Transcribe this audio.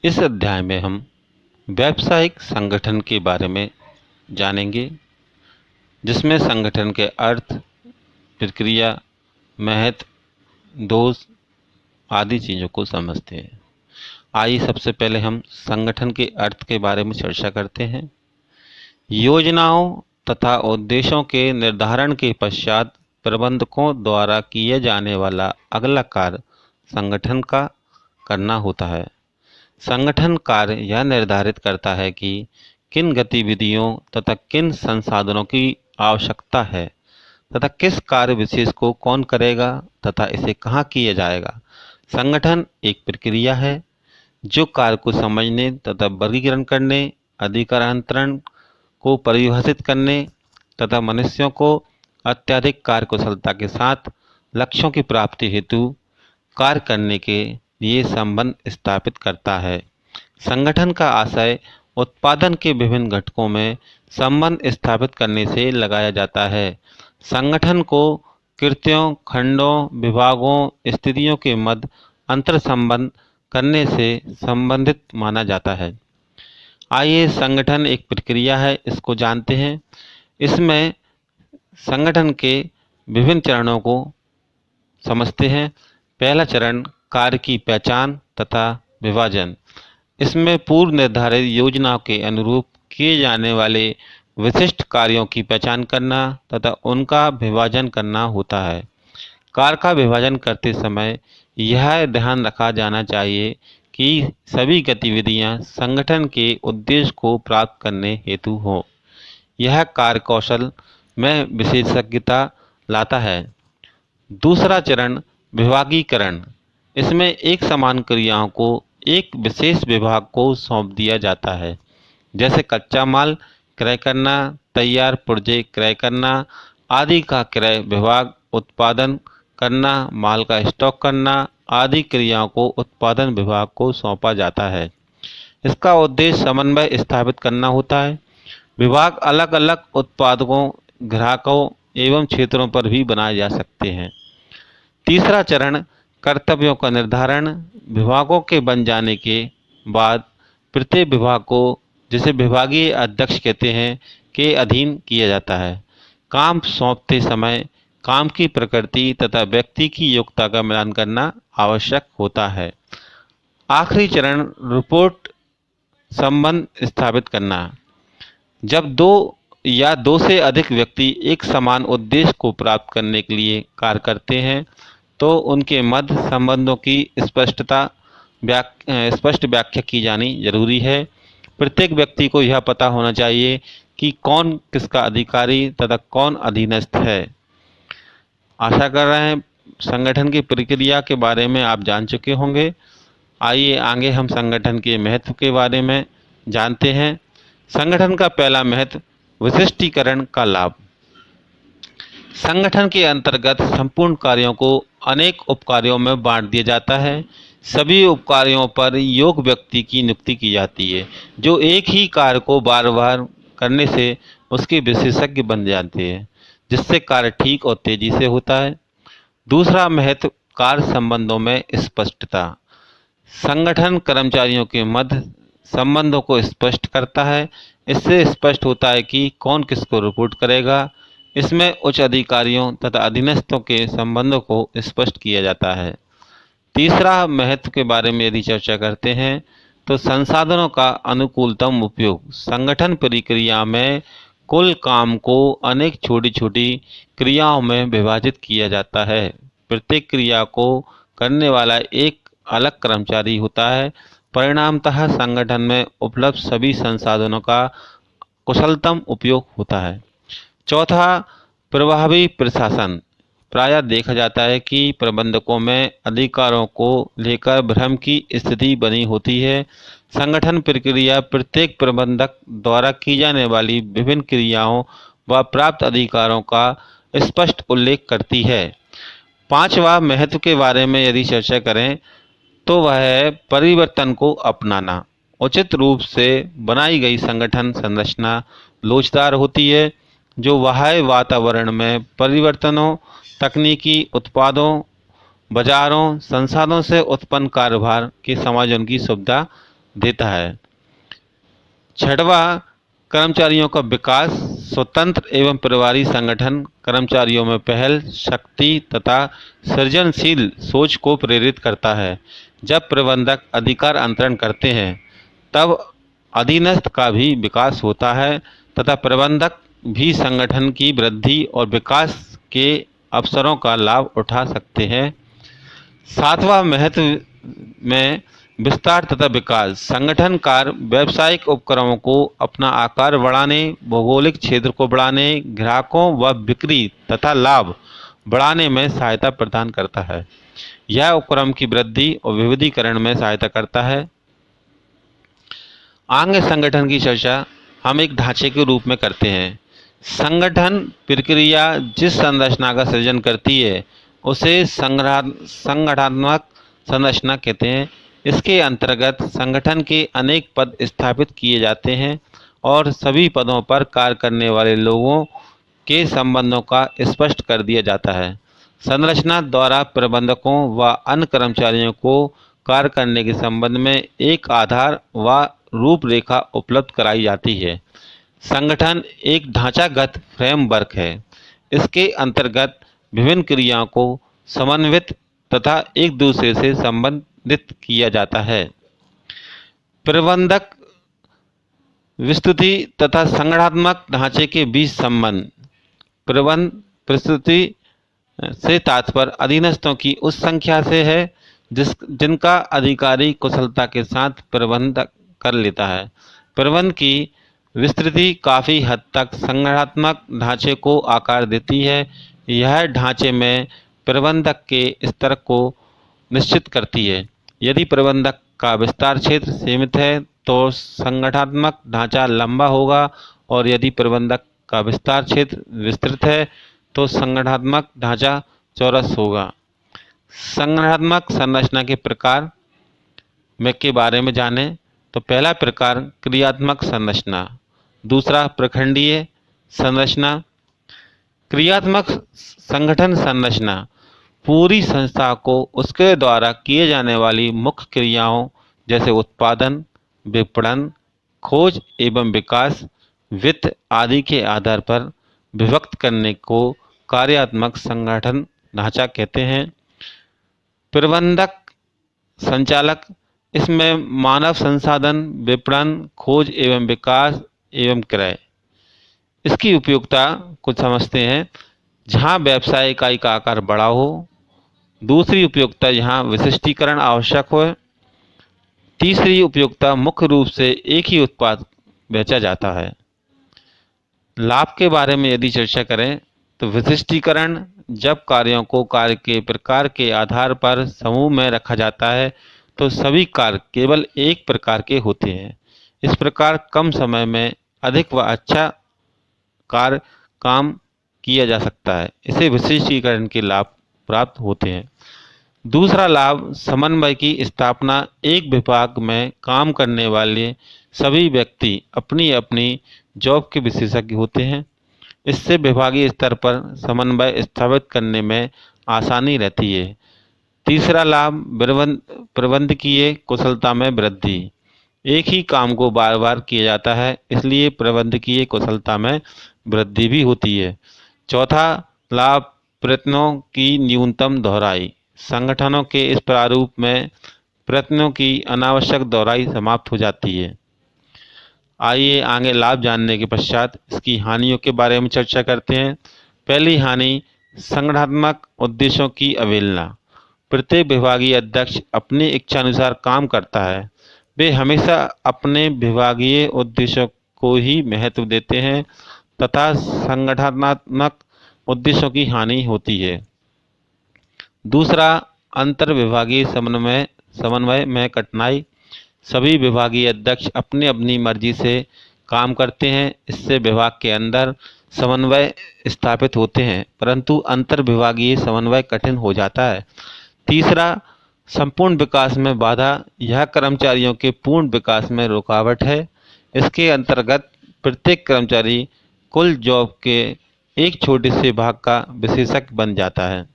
इस अध्याय में हम व्यावसायिक संगठन के बारे में जानेंगे, जिसमें संगठन के अर्थ, प्रक्रिया, महत्व, दोष आदि चीज़ों को समझते हैं। आइए सबसे पहले हम संगठन के अर्थ के बारे में चर्चा करते हैं। योजनाओं तथा उद्देश्यों के निर्धारण के पश्चात प्रबंधकों द्वारा किए जाने वाला अगला कार्य संगठन का करना होता है। संगठन कार्य यह निर्धारित करता है कि किन गतिविधियों तथा किन संसाधनों की आवश्यकता है तथा किस कार्य विशेष को कौन करेगा तथा इसे कहाँ किया जाएगा। संगठन एक प्रक्रिया है जो कार्य को समझने तथा वर्गीकरण करने, अधिकारांतरण को परिभाषित करने तथा मनुष्यों को अत्यधिक कार्य कुशलता के साथ लक्ष्यों की प्राप्ति हेतु कार्य करने के लिए संबंध स्थापित करता है। संगठन का आशय उत्पादन के विभिन्न घटकों में संबंध स्थापित करने से लगाया जाता है। संगठन को कृत्यों, खंडों, विभागों, स्थितियों के मध्य अंतर संबंध करने से संबंधित माना जाता है। आइए संगठन एक प्रक्रिया है, इसको जानते हैं। इसमें संगठन के विभिन्न चरणों को समझते हैं। पहला चरण कार्य की पहचान तथा विभाजन। इसमें पूर्व निर्धारित योजना के अनुरूप किए जाने वाले विशिष्ट कार्यों की पहचान करना तथा उनका विभाजन करना होता है। कार्य का विभाजन करते समय यह ध्यान रखा जाना चाहिए कि सभी गतिविधियां संगठन के उद्देश्य को प्राप्त करने हेतु हों। यह कार्य कौशल में विशेषज्ञता लाता है। दूसरा चरण विभागीकरण। इसमें एक समान क्रियाओं को एक विशेष विभाग को सौंप दिया जाता है, जैसे कच्चा माल क्रय करना, तैयार पुर्जे क्रय करना आदि का क्रय विभाग, उत्पादन करना, माल का स्टॉक करना आदि क्रियाओं को उत्पादन विभाग को सौंपा जाता है। इसका उद्देश्य समन्वय स्थापित करना होता है। विभाग अलग अलग उत्पादकों, ग्राहकों एवं क्षेत्रों पर भी बनाए जा सकते हैं। तीसरा चरण कर्तव्यों का निर्धारण। विभागों के बन जाने के बाद प्रत्येक विभाग को, जिसे विभागीय अध्यक्ष कहते हैं, के अधीन किया जाता है। काम सौंपते समय काम की प्रकृति तथा व्यक्ति की योग्यता का मिलान करना आवश्यक होता है। आखिरी चरण रिपोर्ट संबंध स्थापित करना। जब दो या दो से अधिक व्यक्ति एक समान उद्देश्य को प्राप्त करने के लिए कार्य करते हैं तो उनके मध्य संबंधों की स्पष्ट व्याख्या की जानी जरूरी है। प्रत्येक व्यक्ति को यह पता होना चाहिए कि कौन किसका अधिकारी तथा कौन अधीनस्थ है। आशा कर रहे हैं संगठन की प्रक्रिया के बारे में आप जान चुके होंगे। आइए आगे हम संगठन के महत्व के बारे में जानते हैं। संगठन का पहला महत्व विशिष्टीकरण का लाभ। संगठन के अंतर्गत संपूर्ण कार्यों को अनेक उपकार्यों में बांट दिया जाता है। सभी उपकार्यों पर योग्य व्यक्ति की नियुक्ति की जाती है, जो एक ही कार्य को बार बार करने से उसके विशेषज्ञ बन जाते हैं, जिससे कार्य ठीक और तेजी से होता है। दूसरा महत्व कार्य संबंधों में स्पष्टता। संगठन कर्मचारियों के मध्य संबंधों को स्पष्ट करता है। इससे स्पष्ट होता है कि कौन किसको रिपोर्ट करेगा। इसमें उच्च अधिकारियों तथा अधीनस्थों के संबंधों को स्पष्ट किया जाता है। तीसरा महत्व के बारे में यदि चर्चा करते हैं तो संसाधनों का अनुकूलतम उपयोग। संगठन प्रक्रिया में कुल काम को अनेक छोटी छोटी क्रियाओं में विभाजित किया जाता है। प्रत्येक क्रिया को करने वाला एक अलग कर्मचारी होता है। परिणामतः संगठन में उपलब्ध सभी संसाधनों का कुशलतम उपयोग होता है। चौथा प्रभावी प्रशासन। प्रायः देखा जाता है कि प्रबंधकों में अधिकारों को लेकर भ्रम की स्थिति बनी होती है। संगठन प्रक्रिया प्रत्येक प्रबंधक द्वारा की जाने वाली विभिन्न क्रियाओं व प्राप्त अधिकारों का स्पष्ट उल्लेख करती है। पांचवा महत्व के बारे में यदि चर्चा करें तो वह है परिवर्तन को अपनाना। उचित रूप से बनाई गई संगठन संरचना लोचदार होती है, जो बाह्य वातावरण में परिवर्तनों, तकनीकी उत्पादों, बाजारों, संसाधनों से उत्पन्न कार्यभार के समायोजन की सुविधा देता है। छठवां, कर्मचारियों का विकास। स्वतंत्र एवं प्रभारी संगठन कर्मचारियों में पहल, शक्ति तथा सृजनशील सोच को प्रेरित करता है। जब प्रबंधक अधिकार अंतरण करते हैं तब अधीनस्थ का भी विकास होता है तथा प्रबंधक भी संगठन की वृद्धि और विकास के अवसरों का लाभ उठा सकते हैं। सातवां, महत्व में विस्तार तथा विकास। संगठन कार्य व्यावसायिक उपक्रमों को अपना आकार बढ़ाने, भौगोलिक क्षेत्र को बढ़ाने, ग्राहकों व बिक्री तथा लाभ बढ़ाने में सहायता प्रदान करता है। यह उपक्रम की वृद्धि और विविधीकरण में सहायता करता है। आगे संगठन की चर्चा हम एक ढांचे के रूप में करते हैं। संगठन प्रक्रिया जिस संरचना का सृजन करती है उसे संगठनात्मक संरचना कहते हैं। इसके अंतर्गत संगठन के अनेक पद स्थापित किए जाते हैं और सभी पदों पर कार्य करने वाले लोगों के संबंधों का स्पष्ट कर दिया जाता है। संरचना द्वारा प्रबंधकों व अन्य कर्मचारियों को कार्य करने के संबंध में एक आधार व रूपरेखा उपलब्ध कराई जाती है। संगठन एक ढांचागत फ्रेमवर्क है। इसके अंतर्गत विभिन्न क्रियाओं को समन्वित तथा एक दूसरे से संबंधित किया जाता है। प्रबंधक विस्तृति तथा संगठनात्मक ढांचे के बीच संबंध। प्रस्तुति से तात्पर्य अधीनस्थों की उस संख्या से है जिनका अधिकारी कुशलता के साथ प्रबंध कर लेता है। प्रबंध की विस्तृति काफ़ी हद तक संगठनात्मक ढांचे को आकार देती है। यह ढांचे में प्रबंधक के स्तर को निश्चित करती है। यदि प्रबंधक का विस्तार क्षेत्र सीमित है तो संगठनात्मक ढांचा लंबा होगा और यदि प्रबंधक का विस्तार क्षेत्र विस्तृत है तो संगठनात्मक ढांचा चौरस होगा। संगठनात्मक संरचना के प्रकार के बारे में जानें तो पहला प्रकार क्रियात्मक संरचना, दूसरा प्रखंडीय संरचना। क्रियात्मक संगठन संरचना पूरी संस्था को उसके द्वारा किए जाने वाली मुख्य क्रियाओं जैसे उत्पादन, विपणन, खोज एवं विकास, वित्त आदि के आधार पर विभक्त करने को कार्यात्मक संगठन ढांचा कहते हैं। प्रबंधक संचालक, इसमें मानव संसाधन, विपणन, खोज एवं विकास एवं क्रय। इसकी उपयोगिता कुछ समझते हैं। जहां व्यवसाय इकाई का आकार बड़ा हो। दूसरी उपयोगिता जहां विशिष्टीकरण आवश्यक हो। तीसरी उपयोगिता मुख्य रूप से एक ही उत्पाद बेचा जाता है। लाभ के बारे में यदि चर्चा करें तो विशिष्टीकरण जब कार्यों को कार्य के प्रकार के आधार पर समूह में रखा जाता है तो सभी कार्य केवल एक प्रकार के होते हैं। इस प्रकार कम समय में अधिक व अच्छा काम किया जा सकता है। इसे विशिष्टीकरण के लाभ प्राप्त होते हैं। दूसरा लाभ समन्वय की स्थापना। एक विभाग में काम करने वाले सभी व्यक्ति अपनी अपनी जॉब के विशेषज्ञ होते हैं। इससे विभागीय स्तर पर समन्वय स्थापित करने में आसानी रहती है। तीसरा लाभ प्रबंधकीय कुशलता में वृद्धि। एक ही काम को बार बार किया जाता है इसलिए प्रबंधकीय कुशलता में वृद्धि भी होती है। चौथा लाभ प्रयत्नों की न्यूनतम दोहराई। संगठनों के इस प्रारूप में प्रयत्नों की अनावश्यक दोहराई समाप्त हो जाती है। आइए आगे लाभ जानने के पश्चात इसकी हानियों के बारे में चर्चा करते हैं। पहली हानि संगठनात्मक उद्देश्यों की अवहेलना। प्रत्येक विभागीय अध्यक्ष अपनी इच्छानुसार काम करता है। वे हमेशा अपने विभागीय उद्देश्यों को ही महत्व देते हैं तथा संगठनात्मक उद्देश्यों की हानि होती है। दूसरा अंतर विभागीय समन्वय में कठिनाई। सभी विभागीय अध्यक्ष अपनी अपनी मर्जी से काम करते हैं। इससे विभाग के अंदर समन्वय स्थापित होते हैं परंतु अंतर विभागीय समन्वय कठिन हो जाता है। तीसरा संपूर्ण विकास में बाधा। यह कर्मचारियों के पूर्ण विकास में रुकावट है। इसके अंतर्गत प्रत्येक कर्मचारी कुल जॉब के एक छोटे से भाग का विशेषज्ञ बन जाता है।